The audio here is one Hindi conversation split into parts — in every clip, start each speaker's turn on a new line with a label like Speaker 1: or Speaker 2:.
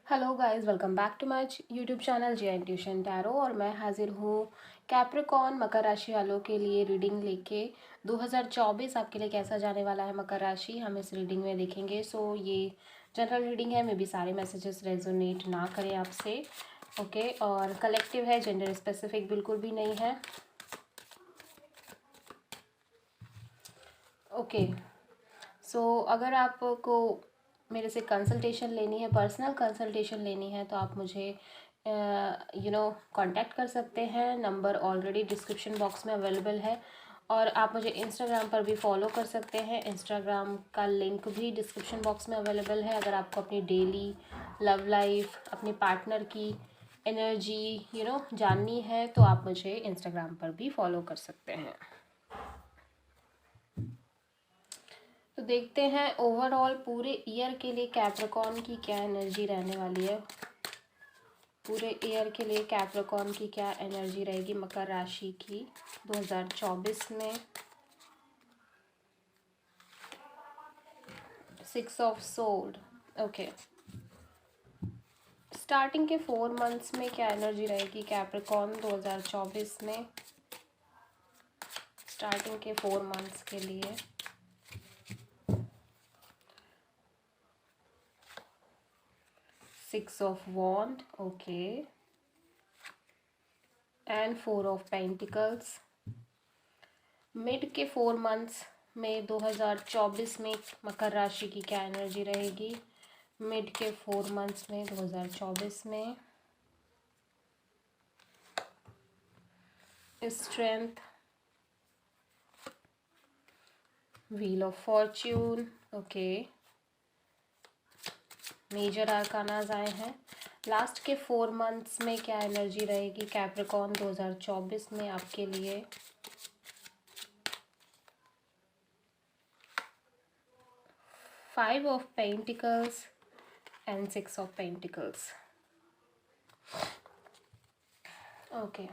Speaker 1: Hello guys, welcome back to my YouTube channel J N tuition tarot. और मैं हाजिर हूँ कैप्रिकॉर्न मकर राशि वालों के लिए रीडिंग लेके। 2024 आपके लिए कैसा जाने वाला है मकर राशि, हम इस रीडिंग में देखेंगे। ये जनरल रीडिंग है, मे बी सारे मैसेजेस रेजोनेट ना करें आपसे, ओके। और कलेक्टिव है, जेंडर स्पेसिफिक बिल्कुल भी नहीं है, ओके। अगर आपको मेरे से कंसल्टेशन लेनी है, पर्सनल कंसल्टेशन लेनी है, तो आप मुझे कांटेक्ट कर सकते हैं। नंबर ऑलरेडी डिस्क्रिप्शन बॉक्स में अवेलेबल है। और आप मुझे इंस्टाग्राम पर भी फॉलो कर सकते हैं, इंस्टाग्राम का लिंक भी डिस्क्रिप्शन बॉक्स में अवेलेबल है। अगर आपको अपनी डेली लव लाइफ, अपनी पार्टनर की एनर्जी जाननी है, तो आप मुझे इंस्टाग्राम पर भी फॉलो कर सकते हैं। तो देखते हैं ओवरऑल पूरे ईयर के लिए कैप्रिकॉर्न की क्या एनर्जी रहने वाली है। पूरे ईयर के लिए कैप्रिकॉर्न की क्या एनर्जी रहेगी मकर राशि की 2024 में। 6 ऑफ सोर्ड, ओके। स्टार्टिंग के 4 मंथ्स में क्या एनर्जी रहेगी कैप्रिकॉर्न 2024 में। स्टार्टिंग के 4 मंथ्स के लिए 6 of wand, okay, and 4 of pentacles. Mid के 4 मंथ्स में 2024 में मकर राशि की क्या एनर्जी रहेगी। मिड के 4 मंथ्स में 2024 में strength, wheel of fortune, okay. Major arcanas आए हैं। लास्ट के 4 मंथ्स में क्या एनर्जी रहेगी कैप्रिकॉर्न 2024 में आपके लिए। Five of pentacles and 6 of pentacles, okay.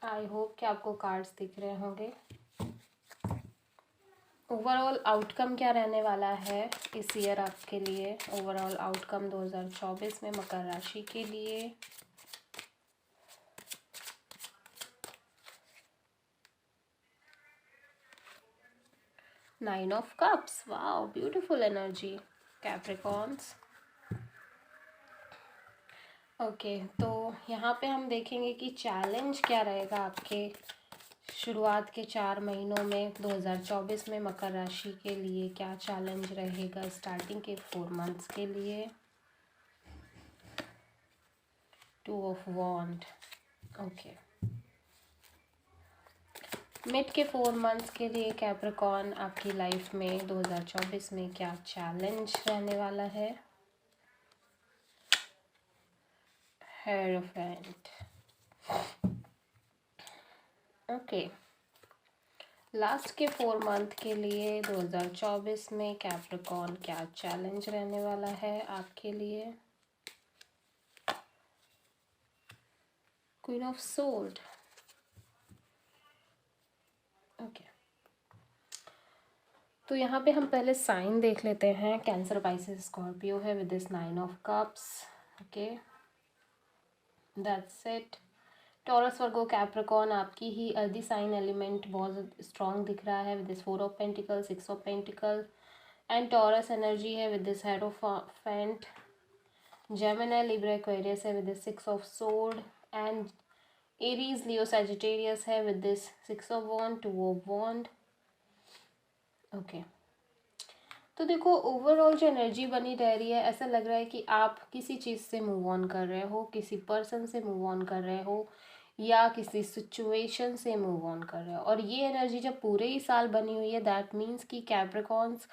Speaker 1: I hope कि आपको कार्ड्स दिख रहे होंगे। ओवरऑल आउटकम क्या रहने वाला है इस ईयर आपके लिए। ओवरऑल आउटकम 2024 में मकर राशि के लिए। Nine of cups, wow, beautiful energy Capricorns, okay. तो यहाँ पे हम देखेंगे कि चैलेंज क्या रहेगा आपके शुरुआत के 4 महीनों में 2024 में मकर राशि के लिए। क्या चैलेंज रहेगा स्टार्टिंग के 4 मंथ्स के लिए। 2 ऑफ वॉन्ड, ओके। मिड के 4 मंथ्स के लिए कैप्रिकॉर्न आपकी लाइफ में 2024 में क्या चैलेंज रहने वाला है। Hierophant, okay. लास्ट के 4 मंथ के लिए 2024 में कैप्रिकॉर्न क्या चैलेंज रहने वाला है आपके लिए। Queen of sword, okay. तो यहाँ पे हम पहले साइन देख लेते हैं। कैंसर, पाइसेस, स्कॉर्पियो है with this 9 of cups, okay, that's it. Taurus, Virgo, Capricorn आपकी ही अर्दी साइन एलिमेंट बहुत स्ट्रॉन्ग दिख रहा है with this 4 of pentacle, 6 of pentacle and Taurus energy है with this hierophant. Gemini, Libra, Aquarius है with this 6 of sword and Aries, Leo, Sagittarius है with this 6 of wand, 2 of wand, okay. तो देखो ओवरऑल जो एनर्जी बनी रह रही है, ऐसा लग रहा है कि आप किसी चीज़ से मूव ऑन कर रहे हो, किसी पर्सन से मूव ऑन कर रहे हो या किसी सिचुएशन से मूव ऑन कर रहे हो। और ये एनर्जी जब पूरे ही साल बनी हुई है, दैट मीन्स कि कैप्रिकॉर्न्स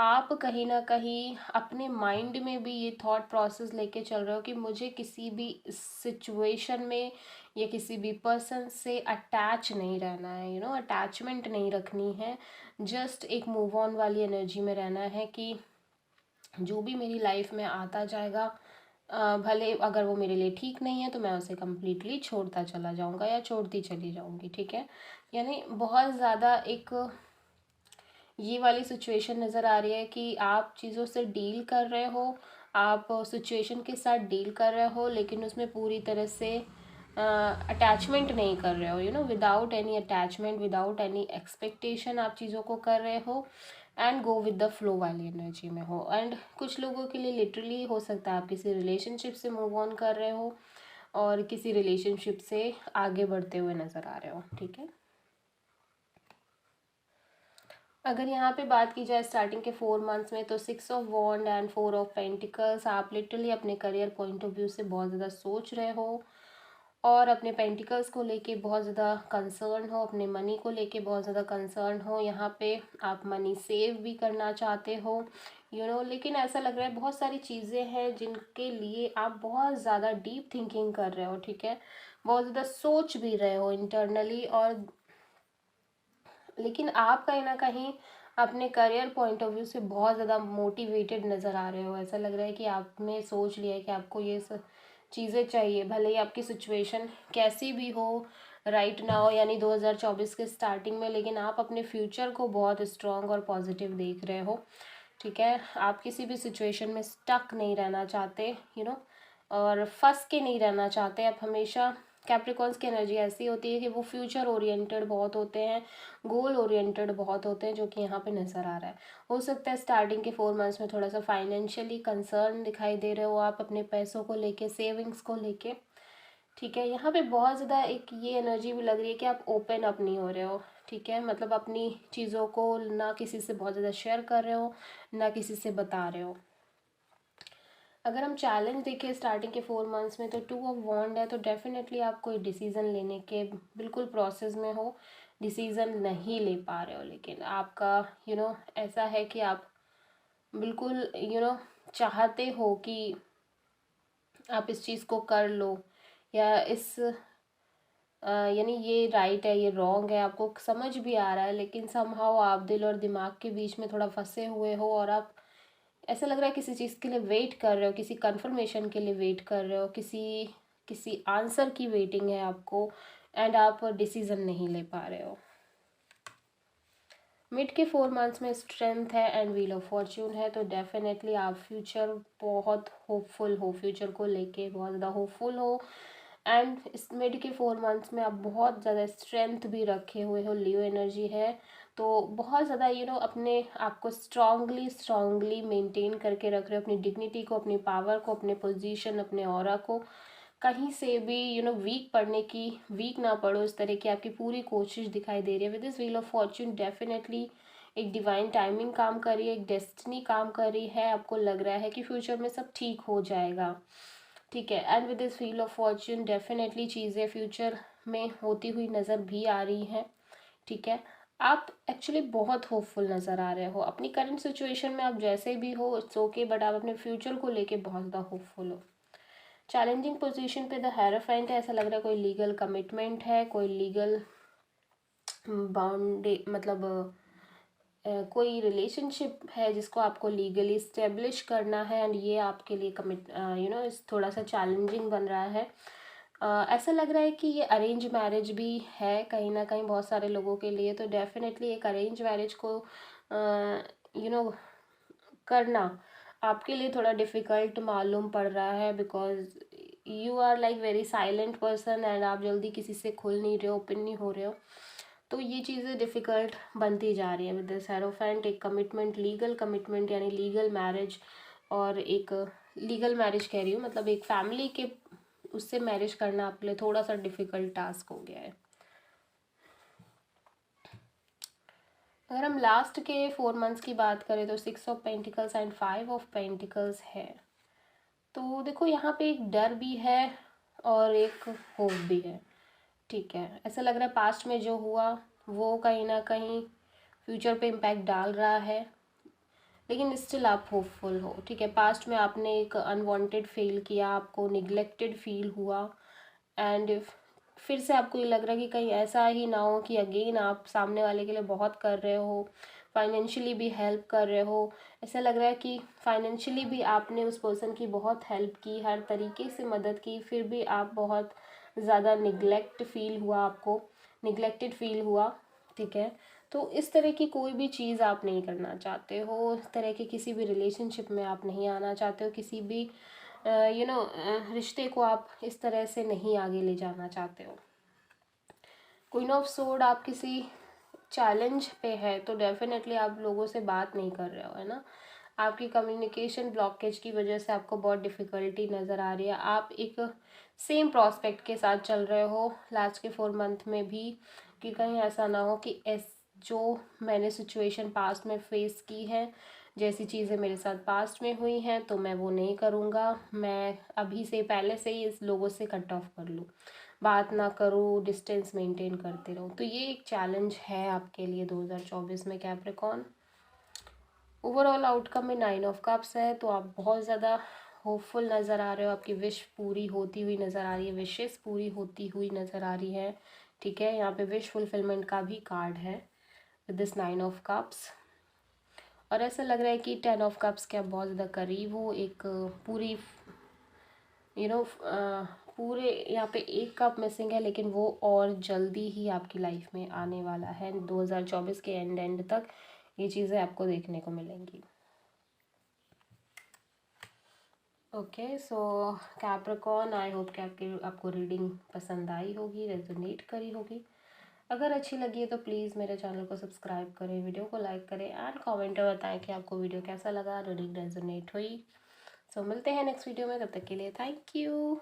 Speaker 1: आप कहीं ना कहीं अपने माइंड में भी ये थॉट प्रोसेस लेके चल रहे हो कि मुझे किसी भी सिचुएशन में या किसी भी पर्सन से अटैच नहीं रहना है, अटैचमेंट नहीं रखनी है। जस्ट एक मूव ऑन वाली एनर्जी में रहना है कि जो भी मेरी लाइफ में आता जाएगा, भले अगर वो मेरे लिए ठीक नहीं है तो मैं उसे कम्प्लीटली छोड़ता चला जाऊँगा या छोड़ती चली जाऊँगी, ठीक है। यानी बहुत ज़्यादा एक ये वाली सिचुएशन नज़र आ रही है कि आप चीज़ों से डील कर रहे हो, आप सिचुएशन के साथ डील कर रहे हो, लेकिन उसमें पूरी तरह से अटैचमेंट नहीं कर रहे हो, without any attachment, without any expectation आप चीज़ों को कर रहे हो and go with the flow वाली एनर्जी में हो। एंड कुछ लोगों के लिए लिटरली हो सकता है आप किसी रिलेशनशिप से मूव ऑन कर रहे हो और किसी रिलेशनशिप से आगे बढ़ते हुए नज़र आ रहे हो, ठीक है। अगर यहाँ पे बात की जाए स्टार्टिंग के 4 मंथ्स में, तो 6 of wand and 4 of pentacles, आप लिटरली अपने करियर पॉइंट ऑफ व्यू से बहुत ज़्यादा सोच रहे हो और अपने पेंटिकल्स को लेके बहुत ज़्यादा कंसर्न हो, अपने मनी को लेके बहुत ज़्यादा कंसर्न हो। यहाँ पे आप मनी सेव भी करना चाहते हो, लेकिन ऐसा लग रहा है बहुत सारी चीज़ें हैं जिनके लिए आप बहुत ज़्यादा डीप थिंकिंग कर रहे हो, ठीक है, बहुत ज़्यादा सोच भी रहे हो इंटरनली, और लेकिन आप कहीं ना कहीं अपने करियर पॉइंट ऑफ व्यू से बहुत ज़्यादा मोटिवेटेड नज़र आ रहे हो। ऐसा लग रहा है कि आपने सोच लिया है कि आपको ये सब चीज़ें चाहिए, भले ही आपकी सिचुएशन कैसी भी हो राइट नाउ, यानी 2024 के स्टार्टिंग में, लेकिन आप अपने फ्यूचर को बहुत स्ट्रॉन्ग और पॉजिटिव देख रहे हो, ठीक है। आप किसी भी सिचुएशन में स्टक नहीं रहना चाहते, और फंस के नहीं रहना चाहते। आप हमेशा, कैप्रिकॉन्स की एनर्जी ऐसी होती है कि वो फ्यूचर ओरिएंटेड बहुत होते हैं, गोल ओरिएंटेड बहुत होते हैं, जो कि यहाँ पे नज़र आ रहा है। हो सकता है स्टार्टिंग के 4 मंथ्स में थोड़ा सा फाइनेंशियली कंसर्न दिखाई दे रहे हो आप अपने पैसों को लेके, सेविंग्स को लेके, ठीक है। यहाँ पे बहुत ज़्यादा एक ये एनर्जी भी लग रही है कि आप ओपन अप नहीं हो रहे हो, ठीक है, मतलब अपनी चीज़ों को ना किसी से बहुत ज़्यादा शेयर कर रहे हो, ना किसी से बता रहे हो। अगर हम चैलेंज देखें स्टार्टिंग के 4 मंथ्स में, तो 2 ऑफ वॉन्ड है, तो डेफिनेटली आप कोई डिसीज़न लेने के बिल्कुल प्रोसेस में हो, डिसीज़न नहीं ले पा रहे हो, लेकिन आपका ऐसा है कि आप बिल्कुल चाहते हो कि आप इस चीज़ को कर लो, या इस यानी ये राइट है ये रॉन्ग है, आपको समझ भी आ रहा है, लेकिन समहाउ आप दिल और दिमाग के बीच में थोड़ा फंसे हुए हो, और आप, ऐसा लग रहा है किसी चीज़ के लिए वेट कर रहे हो, किसी कंफर्मेशन के लिए वेट कर रहे हो, किसी किसी आंसर की वेटिंग है आपको, एंड आप डिसीज़न नहीं ले पा रहे हो। मिड के 4 मंथ्स में स्ट्रेंथ है एंड व्हील ऑफ फॉर्च्यून है, तो डेफिनेटली आप फ्यूचर बहुत होपफुल हो, फ्यूचर को लेके बहुत ज़्यादा होपफुल हो। एंड इस मिड के 4 मंथ्स में आप बहुत ज़्यादा स्ट्रेंथ भी रखे हुए हो, लियो एनर्जी है, तो बहुत ज़्यादा अपने आप को स्ट्रांगली स्ट्रांगली मेंटेन करके रख रहे हो, अपनी डिग्निटी को, अपनी पावर को, अपने पोजीशन, अपने ऑरा को, कहीं से भी वीक ना पड़ो, इस तरह की आपकी पूरी कोशिश दिखाई दे रही है। With this wheel of Fortune definitely एक डिवाइन टाइमिंग काम कर रही है, एक डेस्टिनी काम कर रही है, आपको लग रहा है कि फ्यूचर में सब ठीक हो जाएगा, ठीक है। And with this wheel of Fortune definitely चीज़ें फ्यूचर में होती हुई नज़र भी आ रही हैं, ठीक है। आप एक्चुअली बहुत होपफुल नज़र आ रहे हो, अपनी करंट सिचुएशन में आप जैसे भी हो इट्स ओके, बट आप अपने फ्यूचर को लेके बहुत ज़्यादा होपफुल हो। चैलेंजिंग पोजीशन पे द हेरोफेंट है, ऐसा लग रहा है कोई लीगल कमिटमेंट है, कोई लीगल बाउंड, मतलब कोई रिलेशनशिप है जिसको आपको लीगली इस्टेब्लिश करना है, एंड ये आपके लिए कमिट इस थोड़ा सा चैलेंजिंग बन रहा है। ऐसा लग रहा है कि ये अरेंज मैरिज भी है कहीं ना कहीं बहुत सारे लोगों के लिए, तो डेफिनेटली एक अरेंज मैरिज को करना आपके लिए थोड़ा डिफ़िकल्ट मालूम पड़ रहा है, because you are like very silent person, and आप जल्दी किसी से खुल नहीं रहे हो, ओपन नहीं हो रहे हो, तो ये चीज़ें डिफ़िकल्ट बनती जा रही है। विद दिस हेरोफेंट एक कमिटमेंट, लीगल कमिटमेंट यानी लीगल मैरिज, और एक लीगल मैरिज कह रही हूँ, मतलब एक फैमिली के उससे मैरिज करना आपके लिए थोड़ा सा डिफ़िकल्ट टास्क हो गया है। अगर हम लास्ट के 4 मंथ्स की बात करें, तो 6 of pentacles and 5 of pentacles है, तो देखो यहाँ पे एक डर भी है और एक होप भी है, ठीक है। ऐसा लग रहा है पास्ट में जो हुआ वो कहीं ना कहीं फ्यूचर पे इम्पैक्ट डाल रहा है, लेकिन स्टिल आप होपफुल हो, ठीक है। पास्ट में आपने एक अनवांटेड फेल किया, आपको निगलेक्टेड फील हुआ, एंड फिर से आपको ये लग रहा है कि कहीं ऐसा ही ना हो कि अगेन आप सामने वाले के लिए बहुत कर रहे हो, फाइनेंशियली भी हेल्प कर रहे हो, ऐसा लग रहा है कि फाइनेंशियली भी आपने उस पर्सन की बहुत हेल्प की, हर तरीके से मदद की, फिर भी आप बहुत ज़्यादा निगलेक्ट फील हुआ, आपको निगलेक्टेड फील हुआ, ठीक है। तो इस तरह की कोई भी चीज़ आप नहीं करना चाहते हो, इस तरह के किसी भी रिलेशनशिप में आप नहीं आना चाहते हो, किसी भी रिश्ते को आप इस तरह से नहीं आगे ले जाना चाहते हो। क्वीन ऑफ सोर्ड आप किसी चैलेंज पे है तो डेफिनेटली आप लोगों से बात नहीं कर रहे हो, है ना। आपकी कम्युनिकेशन ब्लॉकेज की वजह से आपको बहुत डिफ़िकल्टी नज़र आ रही है। आप एक सेम प्रॉस्पेक्ट के साथ चल रहे हो लास्ट के 4 मंथ में भी, कि कहीं ऐसा ना हो कि जो मैंने सिचुएशन पास्ट में फेस की है, जैसी चीज़ें मेरे साथ पास्ट में हुई हैं तो मैं वो नहीं करूँगा, मैं अभी से पहले से ही इस लोगों से कट ऑफ कर लूँ, बात ना करूँ, डिस्टेंस मेंटेन करते रहूँ। तो ये एक चैलेंज है आपके लिए 2024 में कैप्रिकॉर्न। ओवरऑल आउटकम में 9 ऑफ कप्स है, तो आप बहुत ज़्यादा होपफुल नज़र आ रहे हो, आपकी विश पूरी होती हुई नज़र आ रही है, विशेस पूरी होती हुई नज़र आ रही है। ठीक है, यहाँ पे विश फुलफिलमेंट का भी कार्ड है विद दिस 9 ऑफ कप्स। और ऐसा लग रहा है कि 10 ऑफ कप्स के आप बहुत ज़्यादा करीब हो, एक पूरी यू नो पूरे यहाँ पे एक कप मिसिंग है, लेकिन वो और जल्दी ही आपकी लाइफ में आने वाला है। 2024 के एंड तक ये चीज़ें आपको देखने को मिलेंगी। Okay, so Capricorn, I hope कि आपको रीडिंग पसंद आई होगी, रेजोनेट करी होगी। अगर अच्छी लगी है तो प्लीज़ मेरे चैनल को सब्सक्राइब करें, वीडियो को लाइक करें एंड कमेंट में बताएं कि आपको वीडियो कैसा लगा, रीडिंग रेजोनेट हुई। सो मिलते हैं नेक्स्ट वीडियो में, तब तक के लिए थैंक यू।